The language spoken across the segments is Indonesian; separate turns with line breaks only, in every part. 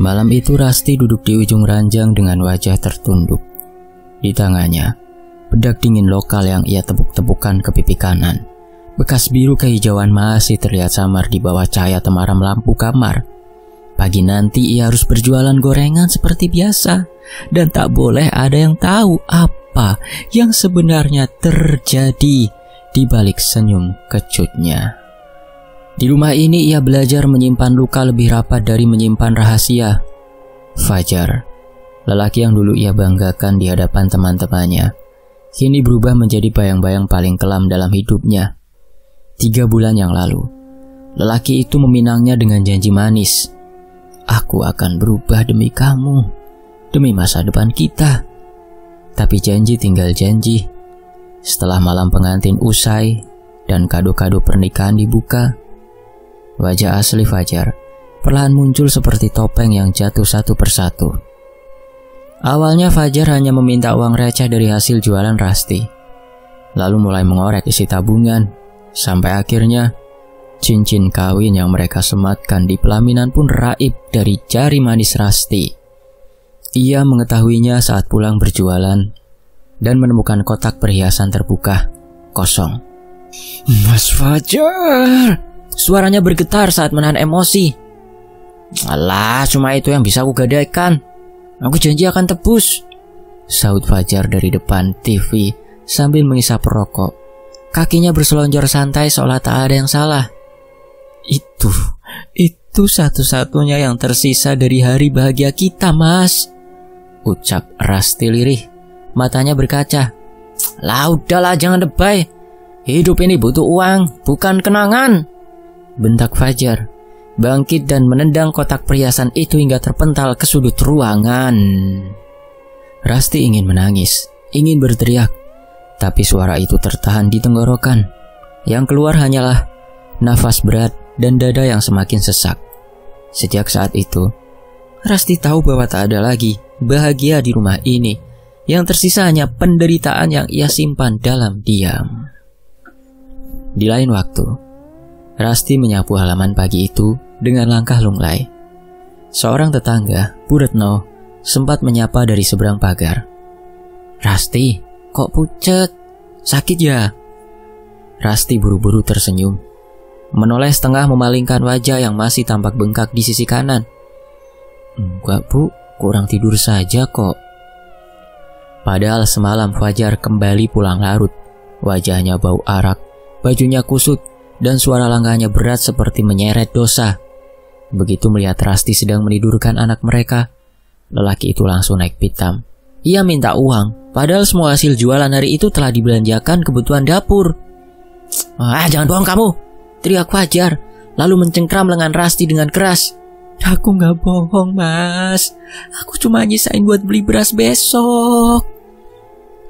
Malam itu Rasti duduk di ujung ranjang dengan wajah tertunduk. Di tangannya, bedak dingin lokal yang ia tepuk-tepukan ke pipi kanan. Bekas biru kehijauan masih terlihat samar di bawah cahaya temaram lampu kamar. Pagi nanti ia harus berjualan gorengan seperti biasa. Dan tak boleh ada yang tahu apa yang sebenarnya terjadi di balik senyum kecutnya. Di rumah ini ia belajar menyimpan luka lebih rapat dari menyimpan rahasia. Fajar, lelaki yang dulu ia banggakan di hadapan teman-temannya, kini berubah menjadi bayang-bayang paling kelam dalam hidupnya. 3 bulan yang lalu, lelaki itu meminangnya dengan janji manis. Aku akan berubah demi kamu, demi masa depan kita. Tapi janji tinggal janji. Setelah malam pengantin usai dan kado-kado pernikahan dibuka, wajah asli Fajar perlahan muncul seperti topeng yang jatuh satu persatu. Awalnya Fajar hanya meminta uang receh dari hasil jualan Rasti, lalu mulai mengorek isi tabungan. Sampai akhirnya, cincin kawin yang mereka sematkan di pelaminan pun raib dari jari manis Rasti. Ia mengetahuinya saat pulang berjualan dan menemukan kotak perhiasan terbuka, kosong. Mas Fajar! Suaranya bergetar saat menahan emosi. Alah, cuma itu yang bisa aku gadaikan. Aku janji akan tebus, sahut Fajar dari depan TV sambil mengisap rokok. Kakinya berselonjor santai seolah tak ada yang salah. Itu satu-satunya yang tersisa dari hari bahagia kita, Mas, ucap Rasti lirih, matanya berkaca. Lah udahlah, jangan lebay. Hidup ini butuh uang, bukan kenangan, bentak Fajar, bangkit dan menendang kotak perhiasan itu hingga terpental ke sudut ruangan. Rasti ingin menangis, ingin berteriak, tapi suara itu tertahan di tenggorokan. Yang keluar hanyalah nafas berat dan dada yang semakin sesak. Sejak saat itu, Rasti tahu bahwa tak ada lagi bahagia di rumah ini. Yang tersisa hanya penderitaan yang ia simpan dalam diam. Di lain waktu, Rasti menyapu halaman pagi itu dengan langkah lunglai. Seorang tetangga, Bu Retno, sempat menyapa dari seberang pagar. Rasti, kok pucet? Sakit ya? Rasti buru-buru tersenyum, menoleh setengah memalingkan wajah yang masih tampak bengkak di sisi kanan. Enggak Bu, kurang tidur saja kok. Padahal semalam Fajar kembali pulang larut. Wajahnya bau arak, bajunya kusut, dan suara langkahnya berat seperti menyeret dosa. Begitu melihat Rasti sedang menidurkan anak mereka, lelaki itu langsung naik pitam. Ia minta uang, padahal semua hasil jualan hari itu telah dibelanjakan kebutuhan dapur. Jangan bohong kamu, teriak Fajar, lalu mencengkram lengan Rasti dengan keras. Aku gak bohong, Mas. Aku cuma nyisain buat beli beras besok.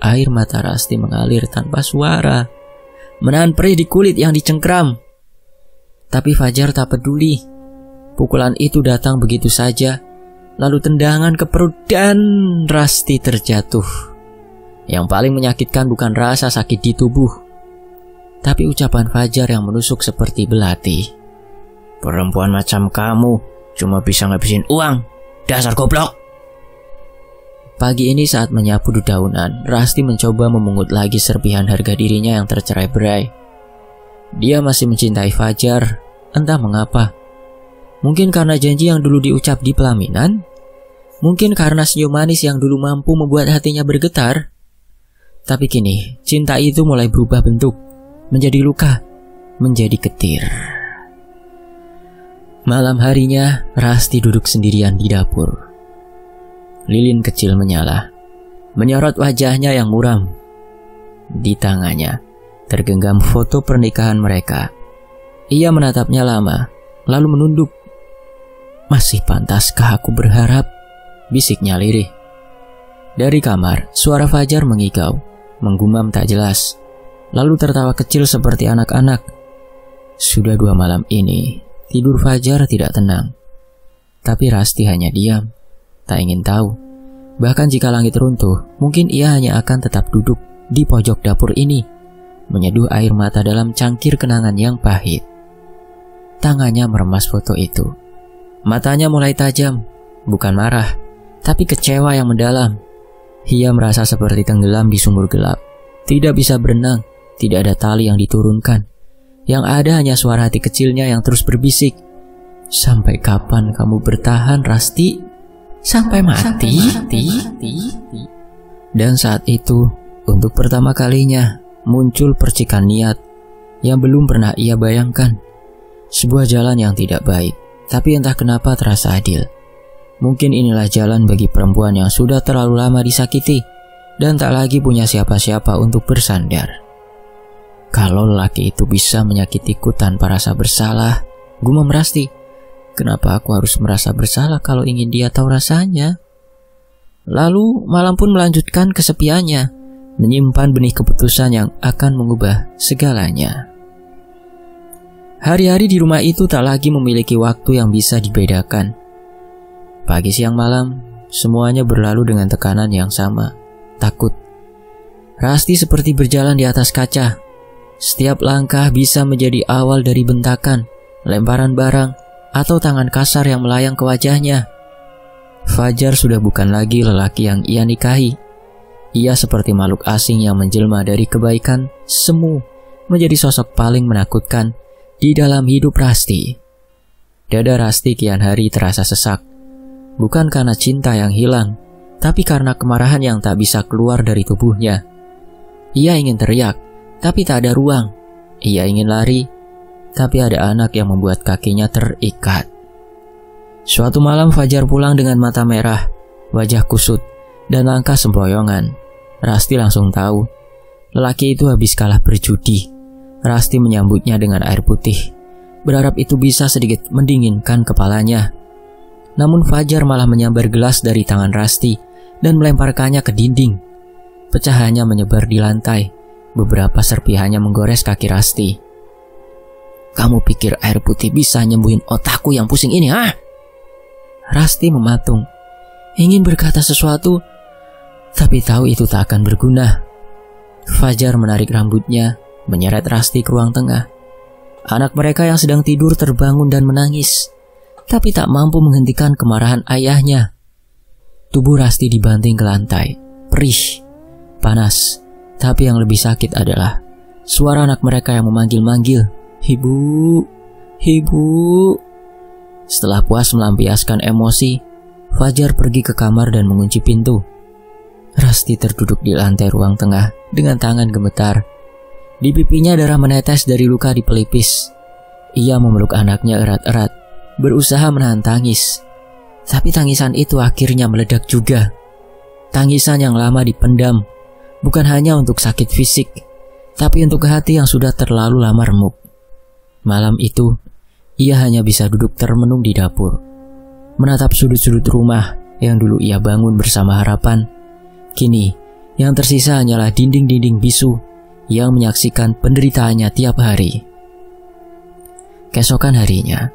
Air mata Rasti mengalir tanpa suara, menahan perih di kulit yang dicengkram. Tapi Fajar tak peduli. Pukulan itu datang begitu saja, lalu tendangan ke perut dan Rasti terjatuh. Yang paling menyakitkan bukan rasa sakit di tubuh, tapi ucapan Fajar yang menusuk seperti belati. Perempuan macam kamu cuma bisa ngabisin uang, dasar goblok. Pagi ini saat menyapu dedaunan, Rasti mencoba memungut lagi serpihan harga dirinya yang tercerai-berai. Dia masih mencintai Fajar, entah mengapa. Mungkin karena janji yang dulu diucap di pelaminan, mungkin karena senyum manis yang dulu mampu membuat hatinya bergetar. Tapi kini, cinta itu mulai berubah bentuk, menjadi luka, menjadi getir. Malam harinya, Rasti duduk sendirian di dapur. Lilin kecil menyala, menyorot wajahnya yang muram. Di tangannya tergenggam foto pernikahan mereka. Ia menatapnya lama, lalu menunduk. Masih pantaskah aku berharap? Bisiknya lirih. Dari kamar, suara Fajar mengigau, menggumam tak jelas, lalu tertawa kecil seperti anak-anak. Sudah 2 malam ini, tidur Fajar tidak tenang. Tapi Rasti hanya diam, tak ingin tahu. Bahkan jika langit runtuh, mungkin ia hanya akan tetap duduk di pojok dapur ini, menyeduh air mata dalam cangkir kenangan yang pahit. Tangannya meremas foto itu. Matanya mulai tajam, bukan marah, tapi kecewa yang mendalam. Ia merasa seperti tenggelam di sumur gelap. Tidak bisa berenang, tidak ada tali yang diturunkan. Yang ada hanya suara hati kecilnya yang terus berbisik. Sampai kapan kamu bertahan, Rasti? Sampai mati? Dan saat itu, untuk pertama kalinya, muncul percikan niat yang belum pernah ia bayangkan. Sebuah jalan yang tidak baik, tapi entah kenapa terasa adil. Mungkin inilah jalan bagi perempuan yang sudah terlalu lama disakiti dan tak lagi punya siapa-siapa untuk bersandar. Kalau lelaki itu bisa menyakitiku tanpa rasa bersalah, gumam Rasti. Kenapa aku harus merasa bersalah kalau ingin dia tahu rasanya? Lalu malam pun melanjutkan kesepiannya, menyimpan benih keputusan yang akan mengubah segalanya. Hari-hari di rumah itu tak lagi memiliki waktu yang bisa dibedakan. Pagi, siang, malam, semuanya berlalu dengan tekanan yang sama, takut. Rasti seperti berjalan di atas kaca. Setiap langkah bisa menjadi awal dari bentakan, lemparan barang, atau tangan kasar yang melayang ke wajahnya. Fajar sudah bukan lagi lelaki yang ia nikahi. Ia seperti makhluk asing yang menjelma dari kebaikan semu menjadi sosok paling menakutkan di dalam hidup Rasti. Dada Rasti kian hari terasa sesak. Bukan karena cinta yang hilang, tapi karena kemarahan yang tak bisa keluar dari tubuhnya. Ia ingin teriak, tapi tak ada ruang. Ia ingin lari, tapi ada anak yang membuat kakinya terikat. Suatu malam Fajar pulang dengan mata merah, wajah kusut, dan langkah sempoyongan. Rasti langsung tahu, lelaki itu habis kalah berjudi. Rasti menyambutnya dengan air putih, berharap itu bisa sedikit mendinginkan kepalanya. Namun Fajar malah menyambar gelas dari tangan Rasti dan melemparkannya ke dinding. Pecahannya menyebar di lantai. Beberapa serpihannya menggores kaki Rasti. Kamu pikir air putih bisa nyembuhin otakku yang pusing ini, ha? Rasti mematung, ingin berkata sesuatu, tapi tahu itu tak akan berguna. Fajar menarik rambutnya, menyeret Rasti ke ruang tengah. Anak mereka yang sedang tidur terbangun dan menangis, tapi tak mampu menghentikan kemarahan ayahnya. Tubuh Rasti dibanting ke lantai, perih, panas, tapi yang lebih sakit adalah suara anak mereka yang memanggil-manggil, "Ibu, ibu." Setelah puas melampiaskan emosi, Fajar pergi ke kamar dan mengunci pintu. Rasti terduduk di lantai ruang tengah dengan tangan gemetar. Di pipinya darah menetes dari luka di pelipis. Ia memeluk anaknya erat-erat, berusaha menahan tangis. Tapi tangisan itu akhirnya meledak juga. Tangisan yang lama dipendam, bukan hanya untuk sakit fisik, tapi untuk hati yang sudah terlalu lama remuk. Malam itu, ia hanya bisa duduk termenung di dapur, menatap sudut-sudut rumah yang dulu ia bangun bersama harapan. Kini, yang tersisa hanyalah dinding-dinding bisu yang menyaksikan penderitaannya tiap hari. Keesokan harinya,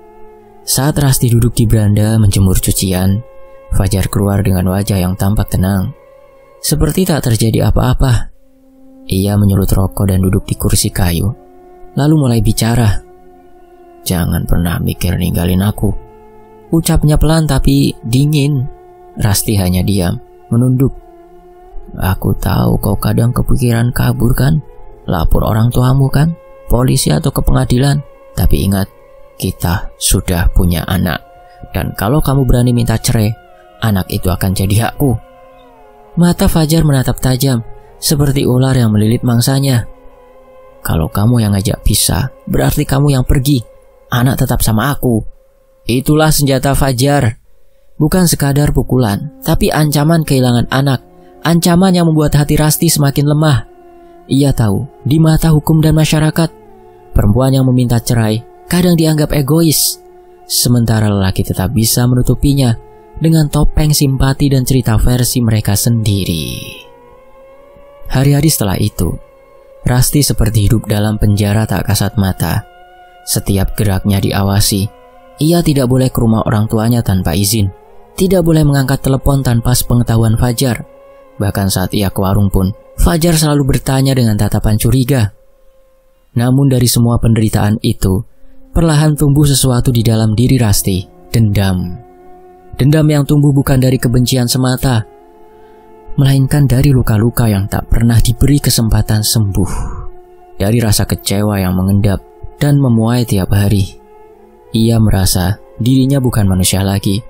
saat Rasti duduk di beranda menjemur cucian, Fajar keluar dengan wajah yang tampak tenang, seperti tak terjadi apa-apa. Ia menyulut rokok dan duduk di kursi kayu, lalu mulai bicara. "Jangan pernah mikir ninggalin aku," ucapnya pelan tapi dingin. Rasti hanya diam, menunduk. "Aku tahu kau kadang kepikiran kabur kan, lapor orang tuamu kan, polisi atau ke pengadilan. Tapi ingat, kita sudah punya anak. Dan kalau kamu berani minta cerai, anak itu akan jadi hakku." Mata Fajar menatap tajam, seperti ular yang melilit mangsanya. "Kalau kamu yang ngajak pisah, berarti kamu yang pergi. Anak tetap sama aku." Itulah senjata Fajar. Bukan sekadar pukulan, tapi ancaman kehilangan anak. Ancaman yang membuat hati Rasti semakin lemah. Ia tahu, di mata hukum dan masyarakat, perempuan yang meminta cerai kadang dianggap egois, sementara lelaki tetap bisa menutupinya dengan topeng simpati dan cerita versi mereka sendiri. Hari-hari setelah itu, Rasti seperti hidup dalam penjara tak kasat mata. Setiap geraknya diawasi. Ia tidak boleh ke rumah orang tuanya tanpa izin, tidak boleh mengangkat telepon tanpa sepengetahuan Fajar. Bahkan saat ia ke warung pun, Fajar selalu bertanya dengan tatapan curiga. Namun dari semua penderitaan itu, perlahan tumbuh sesuatu di dalam diri Rasti, dendam. Dendam yang tumbuh bukan dari kebencian semata, melainkan dari luka-luka yang tak pernah diberi kesempatan sembuh. Dari rasa kecewa yang mengendap dan memuai tiap hari. Ia merasa dirinya bukan manusia lagi,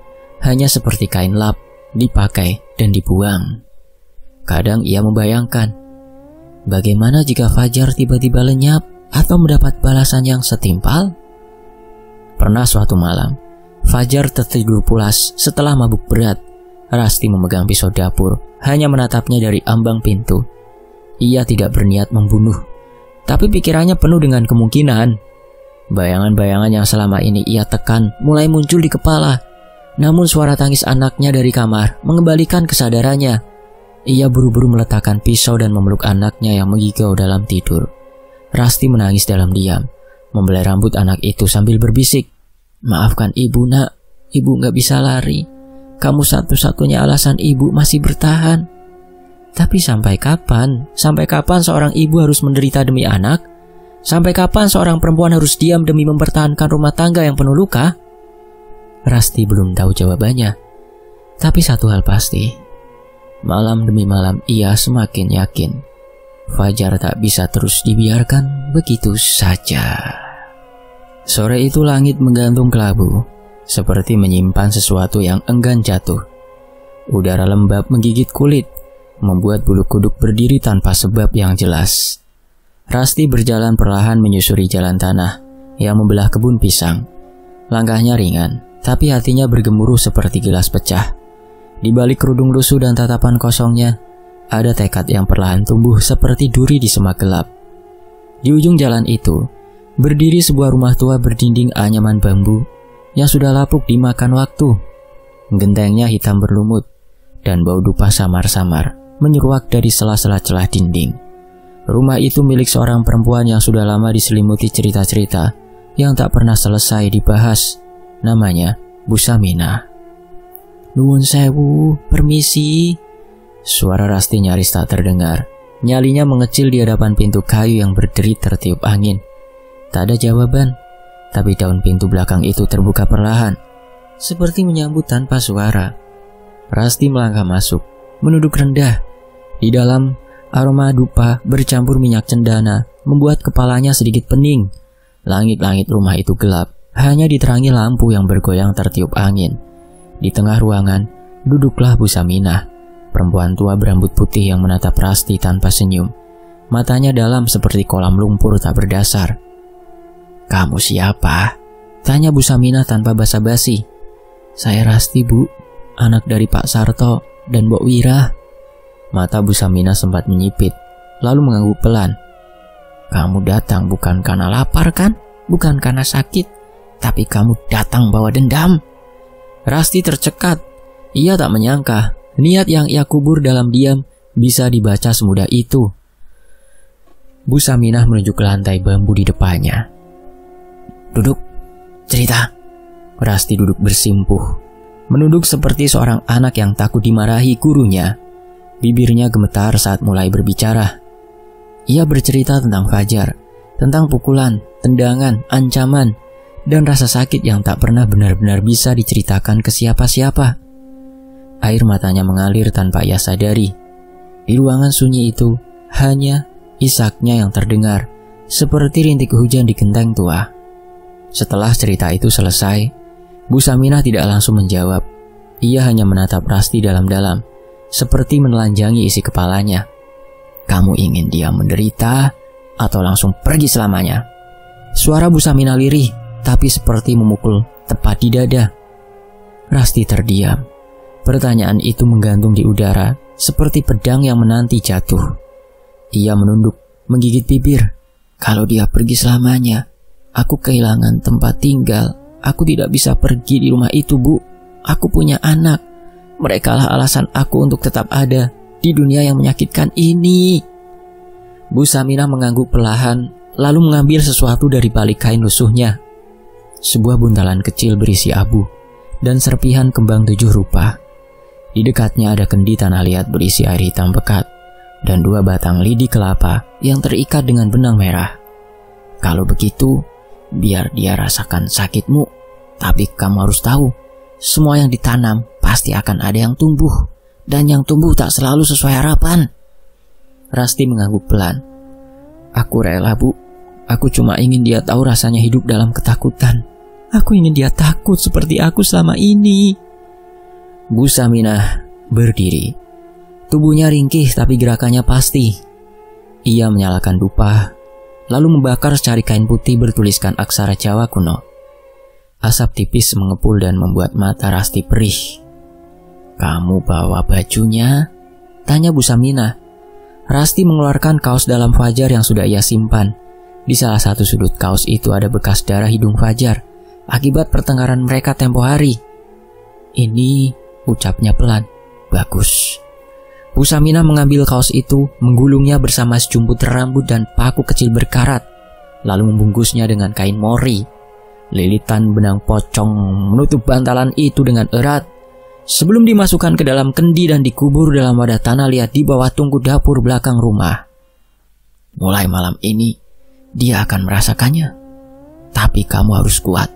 hanya seperti kain lap, dipakai dan dibuang. Kadang ia membayangkan, bagaimana jika Fajar tiba-tiba lenyap atau mendapat balasan yang setimpal? Pernah suatu malam, Fajar tertidur pulas setelah mabuk berat. Rasti memegang pisau dapur, hanya menatapnya dari ambang pintu. Ia tidak berniat membunuh, tapi pikirannya penuh dengan kemungkinan. Bayangan-bayangan yang selama ini ia tekan mulai muncul di kepala. Namun suara tangis anaknya dari kamar mengembalikan kesadarannya. Ia buru-buru meletakkan pisau dan memeluk anaknya yang menggigau dalam tidur. Rasti menangis dalam diam, membelai rambut anak itu sambil berbisik, "Maafkan ibu nak, ibu gak bisa lari. Kamu satu-satunya alasan ibu masih bertahan." Tapi sampai kapan? Sampai kapan seorang ibu harus menderita demi anak? Sampai kapan seorang perempuan harus diam demi mempertahankan rumah tangga yang penuh luka? Rasti belum tahu jawabannya. Tapi satu hal pasti, malam demi malam ia semakin yakin Fajar tak bisa terus dibiarkan begitu saja. Sore itu langit menggantung kelabu, seperti menyimpan sesuatu yang enggan jatuh. Udara lembab menggigit kulit, membuat bulu kuduk berdiri tanpa sebab yang jelas. Rasti berjalan perlahan menyusuri jalan tanah yang membelah kebun pisang. Langkahnya ringan, tapi hatinya bergemuruh seperti gelas pecah. Di balik kerudung lusuh dan tatapan kosongnya, ada tekad yang perlahan tumbuh seperti duri di semak gelap. Di ujung jalan itu, berdiri sebuah rumah tua berdinding anyaman bambu yang sudah lapuk dimakan waktu. Gentengnya hitam berlumut, dan bau dupa samar-samar menyeruak dari sela-sela celah dinding. Rumah itu milik seorang perempuan yang sudah lama diselimuti cerita-cerita yang tak pernah selesai dibahas. Namanya Bu Saminah. "Nuwun sewu, permisi." Suara Rasti nyaris tak terdengar. Nyalinya mengecil di hadapan pintu kayu yang berderi tertiup angin. Tak ada jawaban, tapi daun pintu belakang itu terbuka perlahan, seperti menyambut tanpa suara. Rasti melangkah masuk, menunduk rendah. Di dalam, aroma dupa bercampur minyak cendana membuat kepalanya sedikit pening. Langit-langit rumah itu gelap, hanya diterangi lampu yang bergoyang tertiup angin. Di tengah ruangan, duduklah Bu Saminah, perempuan tua berambut putih yang menatap Rasti tanpa senyum. Matanya dalam seperti kolam lumpur tak berdasar. "Kamu siapa?" tanya Bu Saminah tanpa basa-basi. "Saya Rasti, Bu, anak dari Pak Sarto dan Mbok Wira." Mata Bu Saminah sempat menyipit, lalu mengangguk pelan. "Kamu datang bukan karena lapar kan? Bukan karena sakit, tapi kamu datang bawa dendam." Rasti tercekat. Ia tak menyangka niat yang ia kubur dalam diam bisa dibaca semudah itu. Bu Saminah menunjuk ke lantai bambu di depannya. "Duduk, cerita." Rasti duduk bersimpuh, menunduk seperti seorang anak yang takut dimarahi gurunya. Bibirnya gemetar saat mulai berbicara. Ia bercerita tentang Fajar, tentang pukulan, tendangan, ancaman, dan rasa sakit yang tak pernah benar-benar bisa diceritakan ke siapa-siapa. Air matanya mengalir tanpa ia sadari. Di ruangan sunyi itu, hanya isaknya yang terdengar, seperti rintik hujan di genteng tua. Setelah cerita itu selesai, Bu Saminah tidak langsung menjawab. Ia hanya menatap Rasti dalam-dalam, seperti menelanjangi isi kepalanya. "Kamu ingin dia menderita atau langsung pergi selamanya?" Suara Bu Saminah lirih, tapi seperti memukul tepat di dada. Rasti terdiam. Pertanyaan itu menggantung di udara, seperti pedang yang menanti jatuh. Ia menunduk, menggigit bibir. "Kalau dia pergi selamanya, aku kehilangan tempat tinggal. Aku tidak bisa pergi di rumah itu, Bu. Aku punya anak. Merekalah alasan aku untuk tetap ada di dunia yang menyakitkan ini." Bu Saminah mengangguk perlahan, lalu mengambil sesuatu dari balik kain lusuhnya. Sebuah buntalan kecil berisi abu dan serpihan kembang 7 rupa. Di dekatnya ada kendi tanah liat berisi air hitam pekat dan 2 batang lidi kelapa yang terikat dengan benang merah. "Kalau begitu, biar dia rasakan sakitmu. Tapi kamu harus tahu, Semua yang ditanam pasti akan ada yang tumbuh, dan yang tumbuh tak selalu sesuai harapan. Rasti mengangguk pelan. Aku rela, Bu. Aku cuma ingin dia tahu rasanya hidup dalam ketakutan. Aku ingin dia takut seperti aku selama ini. Bu Saminah berdiri. Tubuhnya ringkih tapi gerakannya pasti. Ia menyalakan dupa, lalu membakar secari kain putih bertuliskan aksara Jawa kuno. Asap tipis mengepul dan membuat mata Rasti perih. Kamu bawa bajunya? Tanya Bu Saminah. Rasti mengeluarkan kaos dalam Fajar yang sudah ia simpan. Di salah satu sudut kaos itu ada bekas darah hidung Fajar akibat pertengkaran mereka tempo hari. Ini, ucapnya pelan. Bagus. Bu Saminah mengambil kaos itu, menggulungnya bersama sejumput rambut dan paku kecil berkarat, lalu membungkusnya dengan kain mori. Lilitan benang pocong menutup bantalan itu dengan erat sebelum dimasukkan ke dalam kendi dan dikubur dalam wadah tanah liat di bawah tungku dapur belakang rumah. Mulai malam ini, dia akan merasakannya. Tapi kamu harus kuat.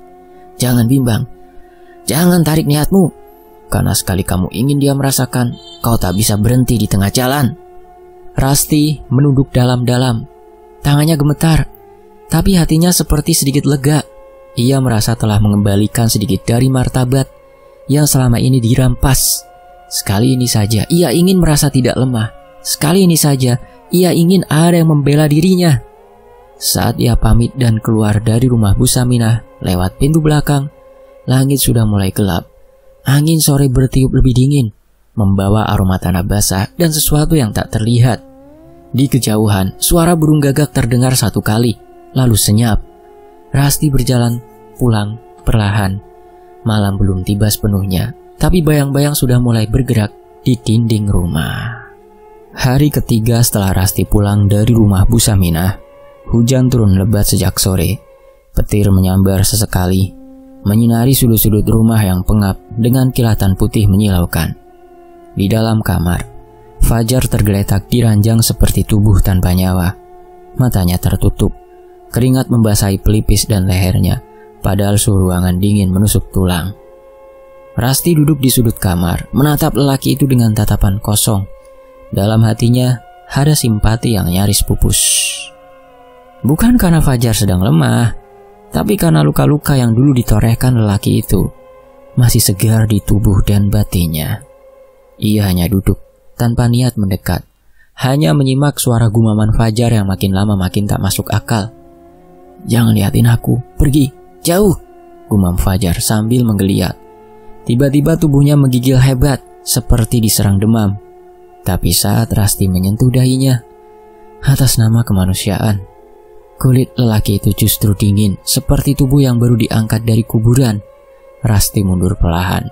Jangan bimbang. Jangan tarik niatmu. Karena sekali kamu ingin dia merasakan, kau tak bisa berhenti di tengah jalan. Rasti menunduk dalam-dalam. Tangannya gemetar, tapi hatinya seperti sedikit lega. Ia merasa telah mengembalikan sedikit dari martabat yang selama ini dirampas. Sekali ini saja ia ingin merasa tidak lemah. Sekali ini saja ia ingin ada yang membela dirinya. Saat ia pamit dan keluar dari rumah Bu Saminah lewat pintu belakang, langit sudah mulai gelap. Angin sore bertiup lebih dingin, membawa aroma tanah basah dan sesuatu yang tak terlihat. Di kejauhan, suara burung gagak terdengar satu kali, lalu senyap. Rasti berjalan pulang perlahan. Malam belum tiba sepenuhnya, tapi bayang-bayang sudah mulai bergerak di dinding rumah. Hari ketiga setelah Rasti pulang dari rumah Bu Saminah, hujan turun lebat sejak sore. Petir menyambar sesekali, menyinari sudut-sudut rumah yang pengap dengan kilatan putih menyilaukan. Di dalam kamar, Fajar tergeletak di ranjang seperti tubuh tanpa nyawa. Matanya tertutup, keringat membasahi pelipis dan lehernya, padahal suhu ruangan dingin menusuk tulang. Rasti duduk di sudut kamar, menatap lelaki itu dengan tatapan kosong. Dalam hatinya ada simpati yang nyaris pupus. Bukan karena Fajar sedang lemah, tapi karena luka-luka yang dulu ditorehkan lelaki itu masih segar di tubuh dan batinnya. Ia hanya duduk tanpa niat mendekat, hanya menyimak suara gumaman Fajar yang makin lama makin tak masuk akal. Jangan liatin aku, pergi. Jauh, gumam Fajar sambil menggeliat. Tiba-tiba tubuhnya menggigil hebat, seperti diserang demam. Tapi saat Rasti menyentuh dahinya, atas nama kemanusiaan, kulit lelaki itu justru dingin, seperti tubuh yang baru diangkat dari kuburan. Rasti mundur perlahan,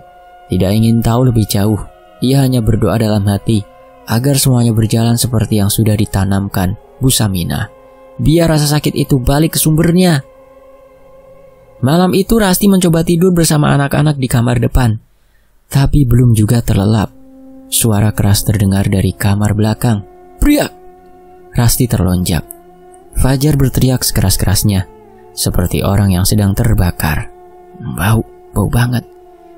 tidak ingin tahu lebih jauh. Ia hanya berdoa dalam hati, agar semuanya berjalan seperti yang sudah ditanamkan Bu Saminah. Biar rasa sakit itu balik ke sumbernya. Malam itu Rasti mencoba tidur bersama anak-anak di kamar depan, tapi belum juga terlelap. Suara keras terdengar dari kamar belakang. Teriak! Rasti terlonjak. Fajar berteriak sekeras-kerasnya, seperti orang yang sedang terbakar. Bau banget.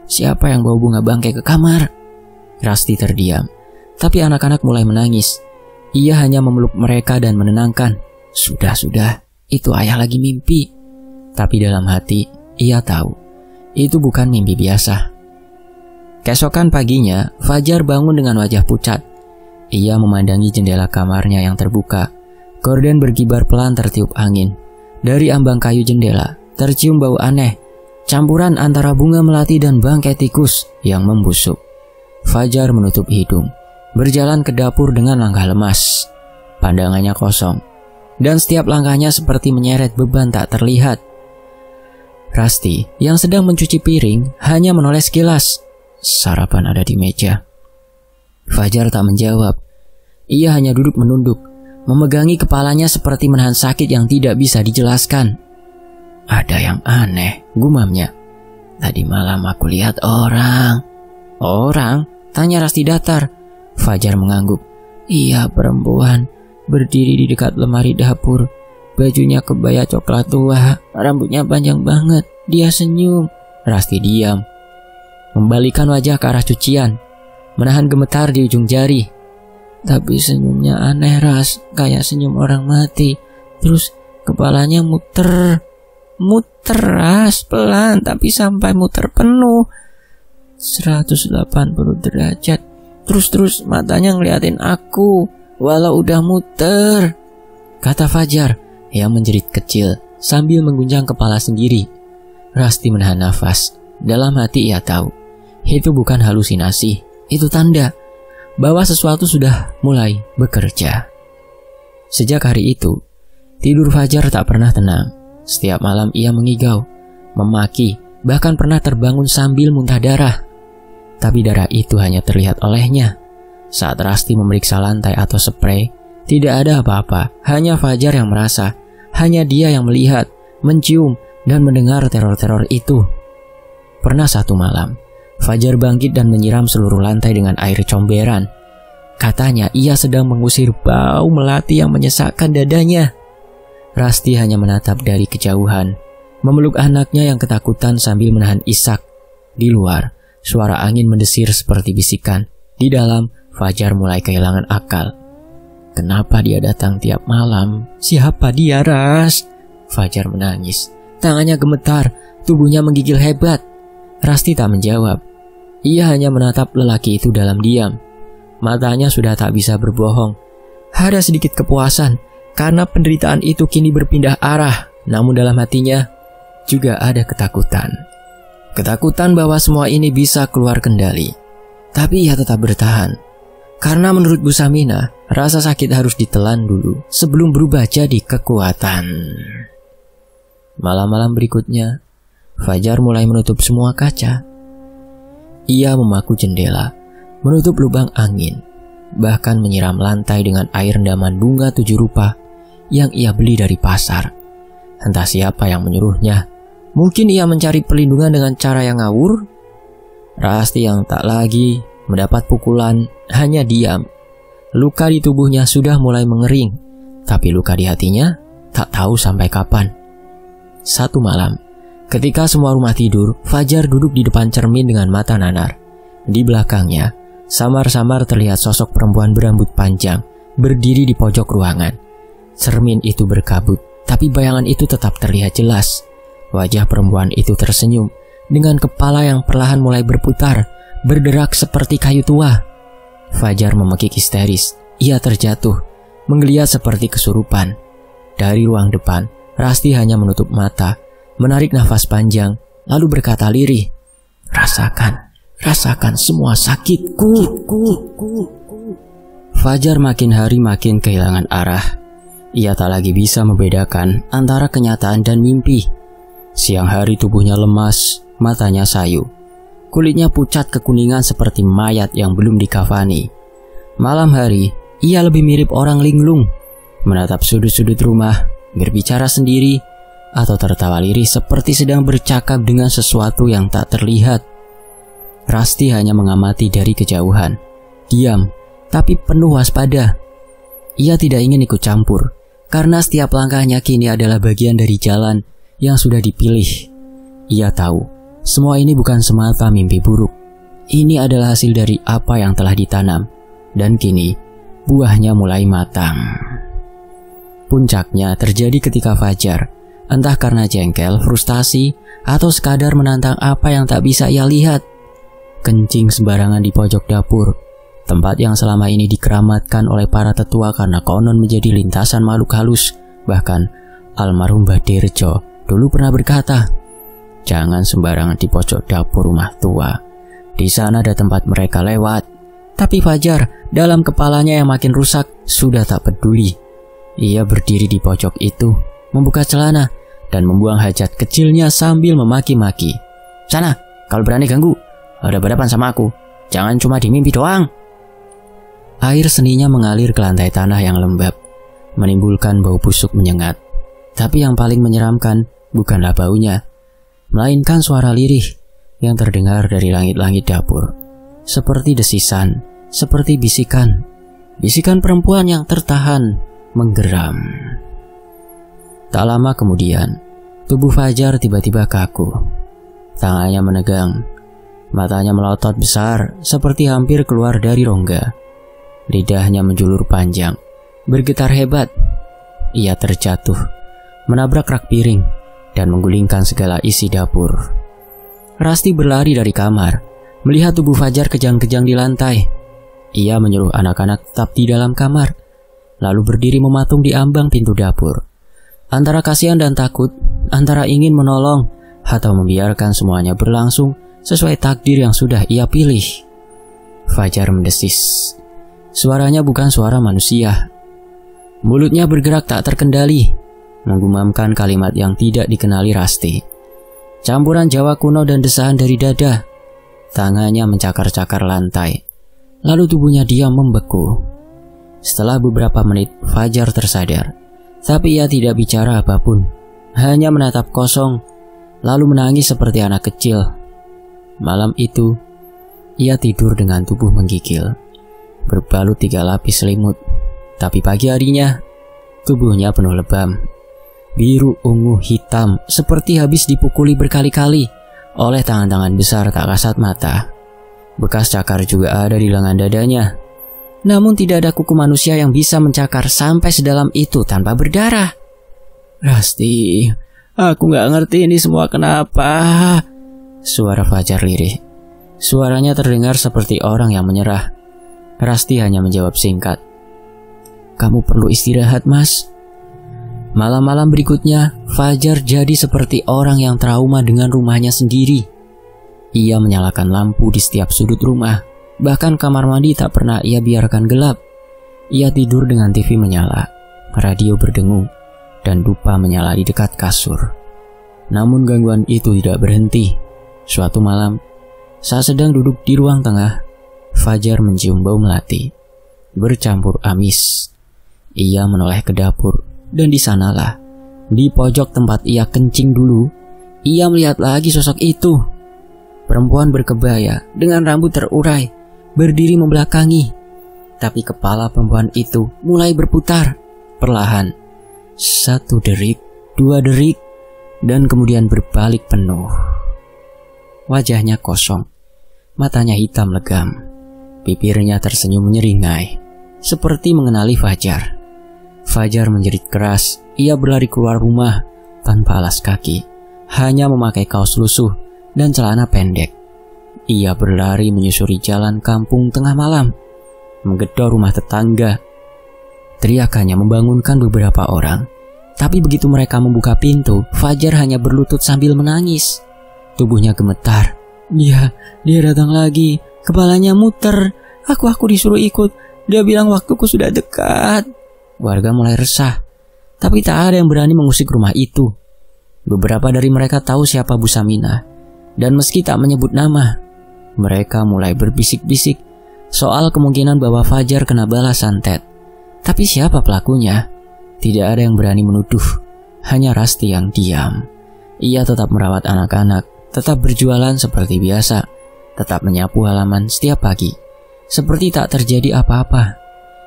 Siapa yang bawa bunga bangkai ke kamar? Rasti terdiam, tapi anak-anak mulai menangis. Ia hanya memeluk mereka dan menenangkan. Sudah, itu ayah lagi mimpi. Tapi dalam hati, ia tahu, itu bukan mimpi biasa. Keesokan paginya, Fajar bangun dengan wajah pucat. Ia memandangi jendela kamarnya yang terbuka. Gorden berkibar pelan tertiup angin. Dari ambang kayu jendela, tercium bau aneh, campuran antara bunga melati dan bangkai tikus yang membusuk. Fajar menutup hidung, berjalan ke dapur dengan langkah lemas. Pandangannya kosong, dan setiap langkahnya seperti menyeret beban tak terlihat. Rasti yang sedang mencuci piring hanya menoleh sekilas. Sarapan ada di meja. Fajar tak menjawab. Ia hanya duduk menunduk, memegangi kepalanya seperti menahan sakit yang tidak bisa dijelaskan. Ada yang aneh, gumamnya. Tadi malam aku lihat orang. Orang? Tanya Rasti datar. Fajar mengangguk. Iya, perempuan, berdiri di dekat lemari dapur. Bajunya kebaya coklat tua, rambutnya panjang banget. Dia senyum. Rasti diam. membalikan wajah ke arah cucian, menahan gemetar di ujung jari. Tapi senyumnya aneh, Ras, kayak senyum orang mati. Terus kepalanya muter, Ras, pelan tapi sampai muter penuh 180 derajat. Terus matanya ngeliatin aku walau udah muter, kata Fajar yang menjerit kecil sambil mengguncang kepala sendiri. Rasti menahan nafas. Dalam hati ia tahu itu bukan halusinasi, itu tanda bahwa sesuatu sudah mulai bekerja. Sejak hari itu, tidur Fajar tak pernah tenang. Setiap malam ia mengigau, memaki, bahkan pernah terbangun sambil muntah darah. Tapi darah itu hanya terlihat olehnya. Saat Rasti memeriksa lantai atau spray, tidak ada apa-apa. Hanya Fajar yang merasa, hanya dia yang melihat, mencium, dan mendengar teror-teror itu. Pernah satu malam, Fajar bangkit dan menyiram seluruh lantai dengan air comberan. Katanya ia sedang mengusir bau melati yang menyesakkan dadanya. Rasti hanya menatap dari kejauhan, memeluk anaknya yang ketakutan sambil menahan isak. Di luar, suara angin mendesir seperti bisikan. Di dalam, Fajar mulai kehilangan akal. Kenapa dia datang tiap malam? Siapa dia, Ras? Fajar menangis. Tangannya gemetar, tubuhnya menggigil hebat. Rasti tak menjawab. Ia hanya menatap lelaki itu dalam diam. Matanya sudah tak bisa berbohong. Ada sedikit kepuasan karena penderitaan itu kini berpindah arah. Namun dalam hatinya juga ada ketakutan. Ketakutan bahwa semua ini bisa keluar kendali. Tapi ia tetap bertahan. Karena menurut Bu Samina, rasa sakit harus ditelan dulu sebelum berubah jadi kekuatan. Malam-malam berikutnya, Fajar mulai menutup semua kaca. Ia memaku jendela, menutup lubang angin, bahkan menyiram lantai dengan air rendaman bunga 7 rupa yang ia beli dari pasar. Entah siapa yang menyuruhnya. Mungkin ia mencari perlindungan dengan cara yang ngawur. Rasti yang tak lagi mendapat pukulan hanya diam. Luka di tubuhnya sudah mulai mengering, tapi luka di hatinya tak tahu sampai kapan. Satu malam, ketika semua rumah tidur, Fajar duduk di depan cermin dengan mata nanar. Di belakangnya, samar-samar terlihat sosok perempuan berambut panjang berdiri di pojok ruangan. Cermin itu berkabut, tapi bayangan itu tetap terlihat jelas. Wajah perempuan itu tersenyum dengan kepala yang perlahan mulai berputar, berderak seperti kayu tua. Fajar memekik histeris. Ia terjatuh, menggeliat seperti kesurupan. Dari ruang depan, Rasti hanya menutup mata, menarik nafas panjang, lalu berkata lirih, Rasakan semua sakitku. Fajar makin hari makin kehilangan arah. Ia tak lagi bisa membedakan antara kenyataan dan mimpi. Siang hari tubuhnya lemas, matanya sayu. Kulitnya pucat kekuningan seperti mayat yang belum dikafani. Malam hari, ia lebih mirip orang linglung, menatap sudut-sudut rumah, berbicara sendiri, atau tertawa lirih seperti sedang bercakap dengan sesuatu yang tak terlihat. Rasti hanya mengamati dari kejauhan, diam, tapi penuh waspada. Ia tidak ingin ikut campur, karena setiap langkahnya kini adalah bagian dari jalan yang sudah dipilih. Ia tahu, semua ini bukan semata mimpi buruk. Ini adalah hasil dari apa yang telah ditanam, dan kini buahnya mulai matang. Puncaknya terjadi ketika Fajar, entah karena jengkel, frustasi, atau sekadar menantang apa yang tak bisa ia lihat, kencing sembarangan di pojok dapur, tempat yang selama ini dikeramatkan oleh para tetua karena konon menjadi lintasan makhluk halus. Bahkan almarhum Mbah Dirjo dulu pernah berkata, jangan sembarangan di pojok dapur rumah tua. Di sana ada tempat mereka lewat. Tapi Fajar dalam kepalanya yang makin rusak sudah tak peduli. Ia berdiri di pojok itu, membuka celana dan membuang hajat kecilnya sambil memaki-maki. Sana, kalau berani ganggu, ada berhadapan sama aku. Jangan cuma di mimpi doang. Air seninya mengalir ke lantai tanah yang lembab, menimbulkan bau busuk menyengat. Tapi yang paling menyeramkan bukanlah baunya, melainkan suara lirih yang terdengar dari langit-langit dapur. Seperti desisan, seperti bisikan. Bisikan perempuan yang tertahan, menggeram. Tak lama kemudian, tubuh Fajar tiba-tiba kaku. Tangannya menegang. Matanya melotot besar, seperti hampir keluar dari rongga. Lidahnya menjulur panjang, bergetar hebat. Ia terjatuh, menabrak rak piring, dan menggulingkan segala isi dapur. Rasti berlari dari kamar, melihat tubuh Fajar kejang-kejang di lantai. Ia menyuruh anak-anak tetap di dalam kamar, lalu berdiri mematung di ambang pintu dapur. Antara kasihan dan takut, antara ingin menolong, atau membiarkan semuanya berlangsung sesuai takdir yang sudah ia pilih. Fajar mendesis. Suaranya bukan suara manusia. Mulutnya bergerak tak terkendali, menggumamkan kalimat yang tidak dikenali Rasti. Campuran Jawa kuno dan desahan dari dada. Tangannya mencakar-cakar lantai, lalu tubuhnya diam membeku. Setelah beberapa menit, Fajar tersadar, tapi ia tidak bicara apapun, hanya menatap kosong, lalu menangis seperti anak kecil. Malam itu, ia tidur dengan tubuh menggigil, berbalut 3 lapis selimut. Tapi pagi harinya, tubuhnya penuh lebam, biru, ungu, hitam, seperti habis dipukuli berkali-kali oleh tangan-tangan besar tak kasat mata. Bekas cakar juga ada di lengan dadanya. Namun tidak ada kuku manusia yang bisa mencakar sampai sedalam itu tanpa berdarah. Rasti, aku gak ngerti ini semua kenapa. Suara Fajar lirih. Suaranya terdengar seperti orang yang menyerah. Rasti hanya menjawab singkat, "Kamu perlu istirahat, Mas." Malam-malam berikutnya, Fajar jadi seperti orang yang trauma dengan rumahnya sendiri. Ia menyalakan lampu di setiap sudut rumah. Bahkan kamar mandi tak pernah ia biarkan gelap. Ia tidur dengan TV menyala, radio berdengung, dan dupa menyala di dekat kasur. Namun gangguan itu tidak berhenti. Suatu malam, saat sedang duduk di ruang tengah, Fajar mencium bau melati, bercampur amis. Ia menoleh ke dapur, dan di sanalah, di pojok tempat ia kencing dulu, ia melihat lagi sosok itu. Perempuan berkebaya dengan rambut terurai, berdiri membelakangi. Tapi kepala perempuan itu mulai berputar perlahan. 1 derik, 2 derik, dan kemudian berbalik penuh. Wajahnya kosong, matanya hitam legam, bibirnya tersenyum menyeringai, seperti mengenali Fajar. Fajar menjerit keras. Ia berlari keluar rumah tanpa alas kaki, hanya memakai kaos lusuh dan celana pendek. Ia berlari menyusuri jalan kampung tengah malam, menggedor rumah tetangga. Teriakannya membangunkan beberapa orang. Tapi begitu mereka membuka pintu, Fajar hanya berlutut sambil menangis. Tubuhnya gemetar. Dia datang lagi. Kepalanya muter. Aku disuruh ikut. Dia bilang waktuku sudah dekat. Warga mulai resah, tapi tak ada yang berani mengusik rumah itu. Beberapa dari mereka tahu siapa Bu Saminah, dan meski tak menyebut nama, mereka mulai berbisik-bisik soal kemungkinan bahwa Fajar kena balas santet. Tapi siapa pelakunya? Tidak ada yang berani menuduh, hanya Rasti yang diam. Ia tetap merawat anak-anak, tetap berjualan seperti biasa, tetap menyapu halaman setiap pagi, seperti tak terjadi apa-apa.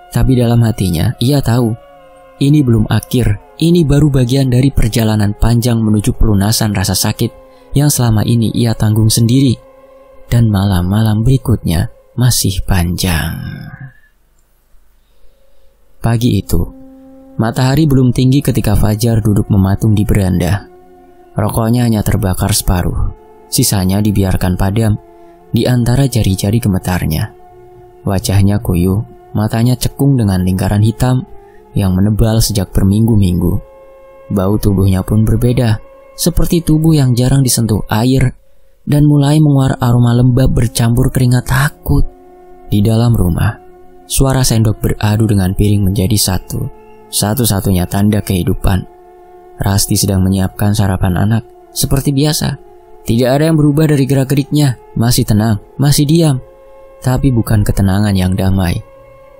Tapi dalam hatinya, ia tahu, ini belum akhir, ini baru bagian dari perjalanan panjang menuju pelunasan rasa sakit yang selama ini ia tanggung sendiri. Dan malam-malam berikutnya masih panjang. Pagi itu, matahari belum tinggi ketika Fajar duduk mematung di beranda. Rokoknya hanya terbakar separuh, sisanya dibiarkan padam di antara jari-jari gemetarnya. Wajahnya kuyuh, matanya cekung dengan lingkaran hitam yang menebal sejak berminggu-minggu. Bau tubuhnya pun berbeda, seperti tubuh yang jarang disentuh air, dan mulai mengeluarkan aroma lembab bercampur keringat takut. Di dalam rumah, suara sendok beradu dengan piring menjadi satu-satunya tanda kehidupan. Rasti sedang menyiapkan sarapan anak, seperti biasa. Tidak ada yang berubah dari gerak-geriknya, masih tenang, masih diam. Tapi bukan ketenangan yang damai,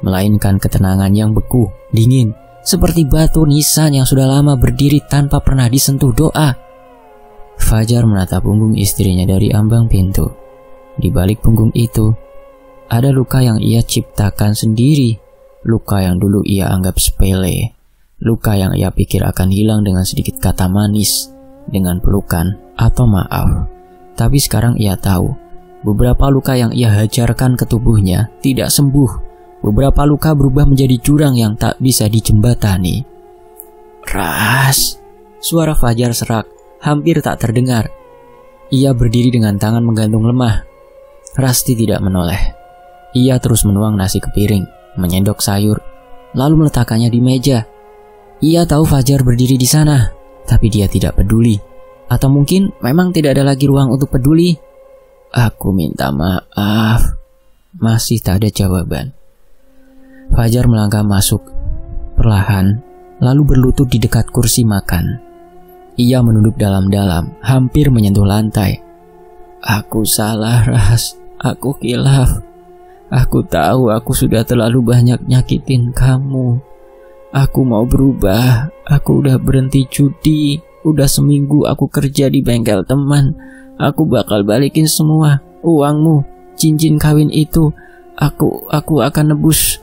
melainkan ketenangan yang beku, dingin, seperti batu nisan yang sudah lama berdiri tanpa pernah disentuh doa. Fajar menatap punggung istrinya dari ambang pintu. Di balik punggung itu, ada luka yang ia ciptakan sendiri, luka yang dulu ia anggap sepele, luka yang ia pikir akan hilang dengan sedikit kata manis, dengan pelukan atau maaf. Tapi sekarang ia tahu Beberapa luka yang ia hajarkan ke tubuhnya tidak sembuh. Beberapa luka berubah menjadi jurang yang tak bisa dijembatani. "Ras!" Suara Fajar serak, hampir tak terdengar. Ia berdiri dengan tangan menggantung lemah. Rasti tidak menoleh. Ia terus menuang nasi ke piring, menyendok sayur, lalu meletakkannya di meja. Ia tahu Fajar berdiri di sana, tapi dia tidak peduli. Atau mungkin memang tidak ada lagi ruang untuk peduli. "Aku minta maaf." Masih tak ada jawaban. Fajar melangkah masuk perlahan, lalu berlutut di dekat kursi makan. Ia menunduk dalam-dalam, hampir menyentuh lantai. "Aku salah, Ras. Aku khilaf. Aku tahu aku sudah terlalu banyak nyakitin kamu. Aku mau berubah. Aku udah berhenti judi. Udah seminggu aku kerja di bengkel teman. Aku bakal balikin semua uangmu, cincin kawin itu. Aku akan nebus.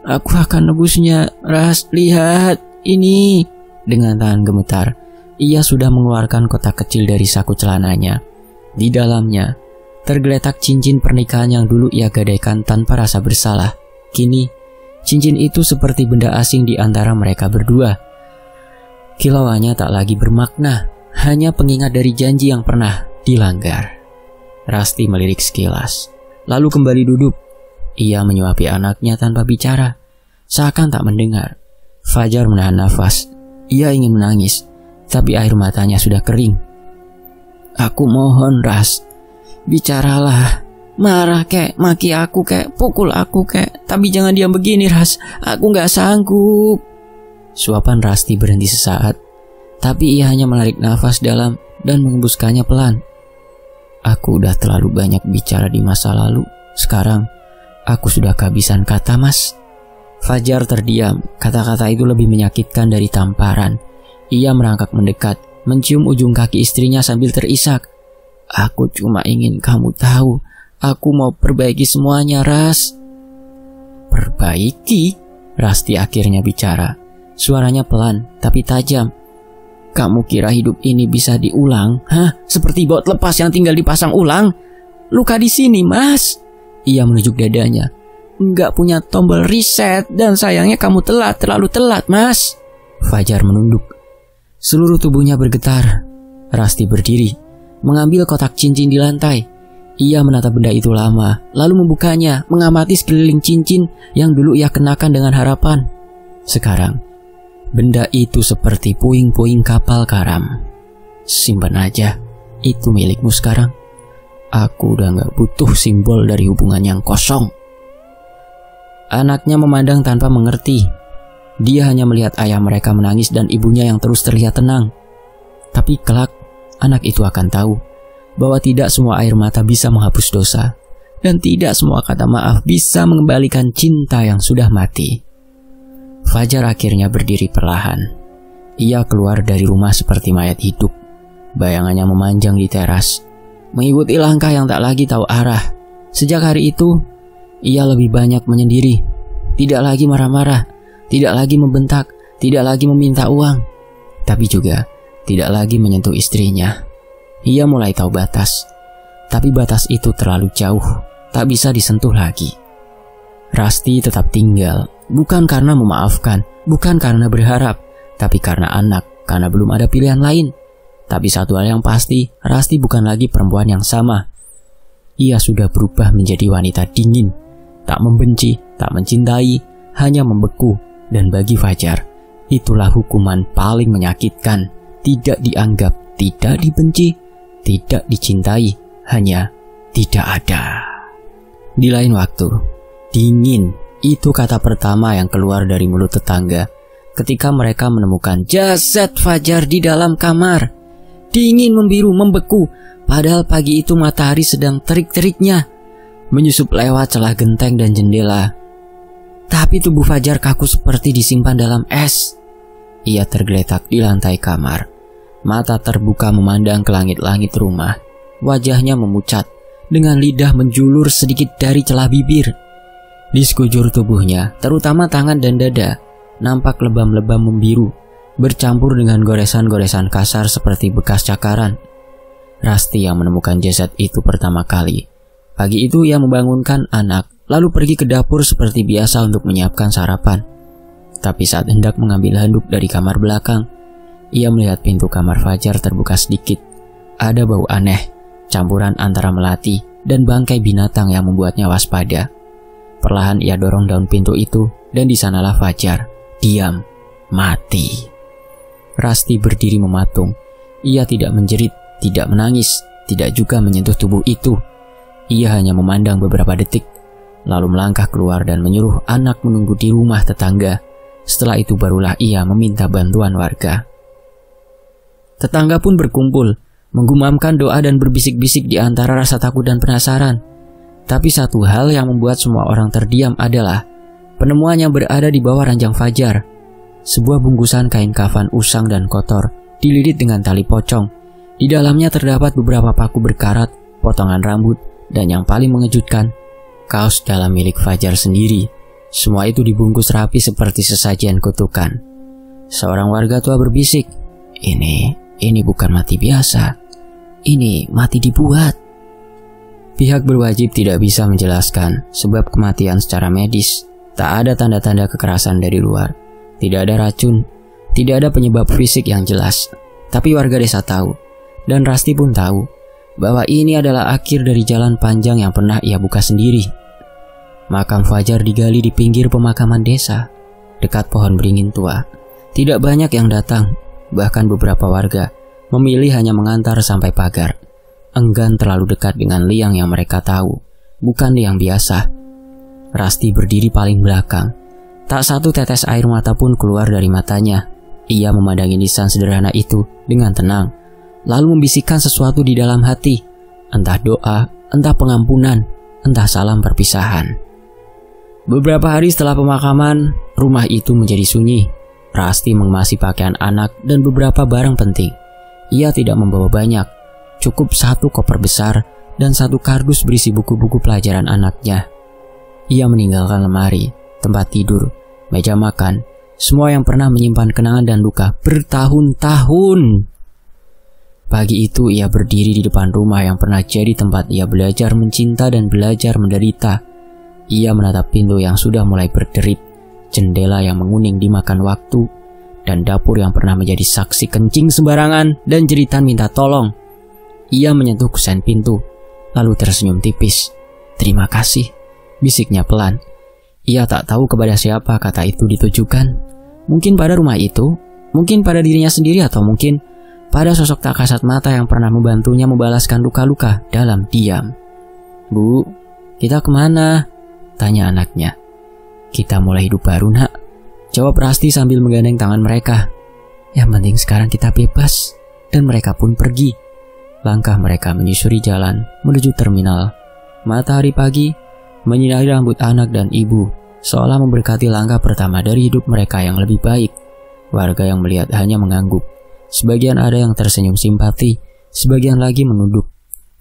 Aku akan nebusnya, Ras. Lihat ini." Dengan tangan gemetar, ia sudah mengeluarkan kotak kecil dari saku celananya. Di dalamnya tergeletak cincin pernikahan yang dulu ia gadaikan tanpa rasa bersalah. Kini, cincin itu seperti benda asing di antara mereka berdua. Kilauannya tak lagi bermakna, hanya pengingat dari janji yang pernah dilanggar. Rasti melirik sekilas, lalu kembali duduk. Ia menyuapi anaknya tanpa bicara, seakan tak mendengar. Fajar menahan nafas. Ia ingin menangis, tapi air matanya sudah kering. "Aku mohon, Ras. Bicaralah. Marah kek, maki aku kek, pukul aku kek. Tapi jangan diam begini, Ras. Aku gak sanggup." Suapan Rasti berhenti sesaat, tapi ia hanya menarik nafas dalam dan mengembuskannya pelan. "Aku udah terlalu banyak bicara di masa lalu. Sekarang, aku sudah kehabisan kata, Mas." Fajar terdiam. Kata-kata itu lebih menyakitkan dari tamparan. Ia merangkak mendekat, mencium ujung kaki istrinya sambil terisak. "Aku cuma ingin kamu tahu, aku mau perbaiki semuanya, Ras." "Perbaiki?" Rasti akhirnya bicara. Suaranya pelan tapi tajam. "Kamu kira hidup ini bisa diulang? Hah? Seperti baut lepas yang tinggal dipasang ulang? Luka di sini, Mas." Ia menunjuk dadanya. "Nggak punya tombol reset dan sayangnya kamu terlalu telat, Mas." Fajar menunduk. Seluruh tubuhnya bergetar. Rasti berdiri, mengambil kotak cincin di lantai. Ia menatap benda itu lama, lalu membukanya, mengamati sekeliling cincin yang dulu ia kenakan dengan harapan. Sekarang, benda itu seperti puing-puing kapal karam. "Simpan aja, itu milikmu sekarang. Aku udah gak butuh simbol dari hubungan yang kosong." Anaknya memandang tanpa mengerti. Dia hanya melihat ayah mereka menangis dan ibunya yang terus terlihat tenang. Tapi kelak, anak itu akan tahu bahwa tidak semua air mata bisa menghapus dosa, dan tidak semua kata maaf bisa mengembalikan cinta yang sudah mati. Fajar akhirnya berdiri perlahan. Ia keluar dari rumah seperti mayat hidup. Bayangannya memanjang di teras, mengikuti langkah yang tak lagi tahu arah. Sejak hari itu, ia lebih banyak menyendiri. Tidak lagi marah-marah, tidak lagi membentak, tidak lagi meminta uang, tapi juga tidak lagi menyentuh istrinya. Ia mulai tahu batas, tapi batas itu terlalu jauh, tak bisa disentuh lagi. Rasti tetap tinggal, bukan karena memaafkan, bukan karena berharap, tapi karena anak, karena belum ada pilihan lain. Tapi satu hal yang pasti, Rasti bukan lagi perempuan yang sama. Ia sudah berubah menjadi wanita dingin, tak membenci, tak mencintai, hanya membeku. Dan bagi Fajar, itulah hukuman paling menyakitkan. Tidak dianggap, tidak dibenci, tidak dicintai, hanya tidak ada. Di lain waktu, dingin, itu kata pertama yang keluar dari mulut tetangga ketika mereka menemukan jasad Fajar di dalam kamar. Dingin, membiru, membeku, padahal pagi itu matahari sedang terik-teriknya, menyusup lewat celah genteng dan jendela. Tapi tubuh Fajar kaku seperti disimpan dalam es. Ia tergeletak di lantai kamar, mata terbuka memandang ke langit-langit rumah. Wajahnya memucat, dengan lidah menjulur sedikit dari celah bibir. Di sekujur tubuhnya, terutama tangan dan dada, nampak lebam-lebam membiru, bercampur dengan goresan-goresan kasar seperti bekas cakaran. Rasti yang menemukan jasad itu pertama kali Pagi itu ia membangunkan anak, lalu pergi ke dapur seperti biasa untuk menyiapkan sarapan. Tapi saat hendak mengambil handuk dari kamar belakang, ia melihat pintu kamar Fajar terbuka sedikit. Ada bau aneh, campuran antara melati dan bangkai binatang yang membuatnya waspada. Perlahan ia dorong daun pintu itu, dan di sanalah Fajar, diam, mati. Rasti berdiri mematung. Ia tidak menjerit, tidak menangis, tidak juga menyentuh tubuh itu. Ia hanya memandang beberapa detik, lalu melangkah keluar dan menyuruh anak menunggu di rumah tetangga. Setelah itu barulah ia meminta bantuan warga. Tetangga pun berkumpul, menggumamkan doa dan berbisik-bisik di antara rasa takut dan penasaran. Tapi satu hal yang membuat semua orang terdiam adalah penemuan yang berada di bawah ranjang Fajar. Sebuah bungkusan kain kafan usang dan kotor, dililit dengan tali pocong. Di dalamnya terdapat beberapa paku berkarat, potongan rambut, dan yang paling mengejutkan, kaos dalam milik Fajar sendiri. Semua itu dibungkus rapi seperti sesajian kutukan. Seorang warga tua berbisik, Ini bukan mati biasa. Ini mati dibuat." Pihak berwajib tidak bisa menjelaskan sebab kematian secara medis. Tak ada tanda-tanda kekerasan dari luar. Tidak ada racun. Tidak ada penyebab fisik yang jelas. Tapi warga desa tahu, dan Rasti pun tahu, bahwa ini adalah akhir dari jalan panjang yang pernah ia buka sendiri. Makam Fajar digali di pinggir pemakaman desa, dekat pohon beringin tua. Tidak banyak yang datang, bahkan beberapa warga memilih hanya mengantar sampai pagar. Enggan terlalu dekat dengan liang yang mereka tahu, bukan liang biasa. Rasti berdiri paling belakang. Tak satu tetes air mata pun keluar dari matanya. Ia memandangi nisan sederhana itu dengan tenang, lalu membisikkan sesuatu di dalam hati. Entah doa, entah pengampunan, entah salam perpisahan. Beberapa hari setelah pemakaman, rumah itu menjadi sunyi. Rasti mengemasi pakaian anak dan beberapa barang penting. Ia tidak membawa banyak, cukup satu koper besar dan satu kardus berisi buku-buku pelajaran anaknya. Ia meninggalkan lemari, tempat tidur, meja makan, semua yang pernah menyimpan kenangan dan luka bertahun-tahun. Pagi itu ia berdiri di depan rumah yang pernah jadi tempat ia belajar mencinta dan belajar menderita. Ia menatap pintu yang sudah mulai berderit, jendela yang menguning dimakan waktu, dan dapur yang pernah menjadi saksi kencing sembarangan dan jeritan minta tolong. Ia menyentuh kusen pintu, lalu tersenyum tipis. "Terima kasih," bisiknya pelan. Ia tak tahu kepada siapa kata itu ditujukan. Mungkin pada rumah itu, mungkin pada dirinya sendiri, atau mungkin pada sosok tak kasat mata yang pernah membantunya membalaskan luka-luka dalam diam. "Bu, kita kemana?" tanya anaknya. "Kita mulai hidup baru, Nak," jawab Rasti sambil menggandeng tangan mereka. "Yang penting sekarang kita bebas." Dan mereka pun pergi. Langkah mereka menyusuri jalan menuju terminal. Matahari pagi menyinari rambut anak dan ibu, seolah memberkati langkah pertama dari hidup mereka yang lebih baik. Warga yang melihat hanya mengangguk. Sebagian ada yang tersenyum simpati, sebagian lagi menunduk.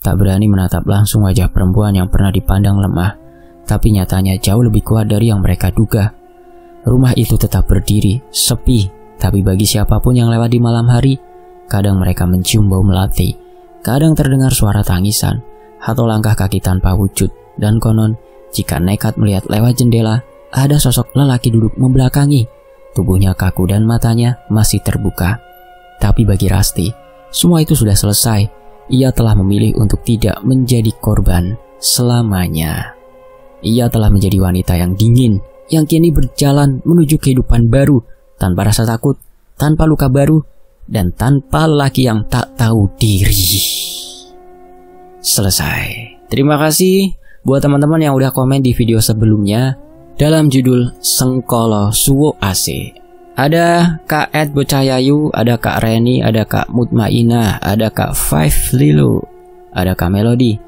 Tak berani menatap langsung wajah perempuan yang pernah dipandang lemah, tapi nyatanya jauh lebih kuat dari yang mereka duga. Rumah itu tetap berdiri, sepi, tapi bagi siapapun yang lewat di malam hari, kadang mereka mencium bau melati, kadang terdengar suara tangisan, atau langkah kaki tanpa wujud. Dan konon, jika nekat melihat lewat jendela, ada sosok lelaki duduk membelakangi. Tubuhnya kaku dan matanya masih terbuka. Tapi bagi Rasti, semua itu sudah selesai. Ia telah memilih untuk tidak menjadi korban selamanya. Ia telah menjadi wanita yang dingin, yang kini berjalan menuju kehidupan baru, tanpa rasa takut, tanpa luka baru, dan tanpa lelaki yang tak tahu diri. Selesai. Terima kasih buat teman-teman yang udah komen di video sebelumnya dalam judul Sengkolo Suwo AC. Ada Kak Ed Bocahayu, ada Kak Reni, ada Kak Mutmainah, ada Kak Five Lilo, ada Kak Melody,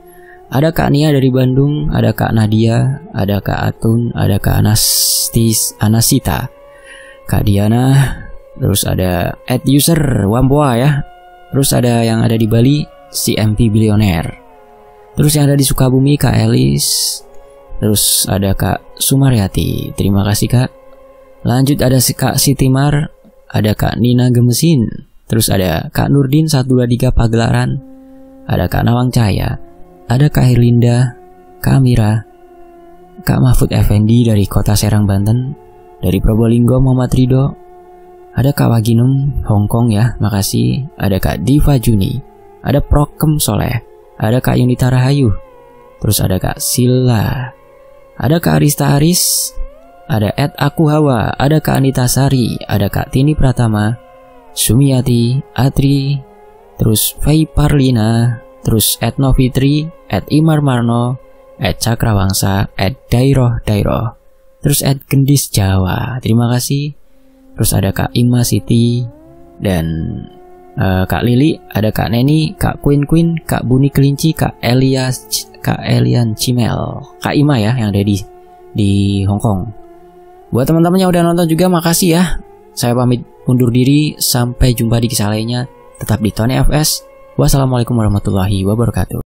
ada Kak Nia dari Bandung, ada Kak Nadia, ada Kak Atun, ada Kak Anasita, Kak Diana, terus ada @user Wampoa ya. Terus ada yang ada di Bali, CMP Billionaire. Terus yang ada di Sukabumi, Kak Elis. Terus ada Kak Sumaryati. Terima kasih Kak. Lanjut ada Kak Sitimar, ada Kak Nina Gemesin. Terus ada Kak Nurdin 123 Pagelaran. Ada Kak Nawang Cahaya, ada Kak Herlinda, Kak Amira, Kak Mahfud Effendi dari kota Serang, Banten, dari Probolinggo Muhammad Ridho, ada Kak Waginum Hongkong ya, makasih, ada Kak Diva Juni, ada Prokem Soleh, ada Kak Yunita Rahayu, terus ada Kak Silla, ada Kak Arista Aris, ada Ed Aku Hawa, ada Kak Anita Sari, ada Kak Tini Pratama, Sumiati, Atri, terus Fei Parlina, terus Ed Novitri, Ed Imar Marno, Ed Cakrawangsa, Ed Dairoh, terus Ed Gendis Jawa, terima kasih. Terus ada Kak Ima Siti, dan Kak Lili, ada Kak Neni, Kak Queen, Kak Buni Kelinci, Kak Elian Cimel, Kak Ima ya yang ada di Hong Kong. Buat teman-teman yang udah nonton juga makasih ya. Saya pamit undur diri, sampai jumpa di kisah lainnya. Tetap di Tony FS. Wassalamualaikum warahmatullahi wabarakatuh.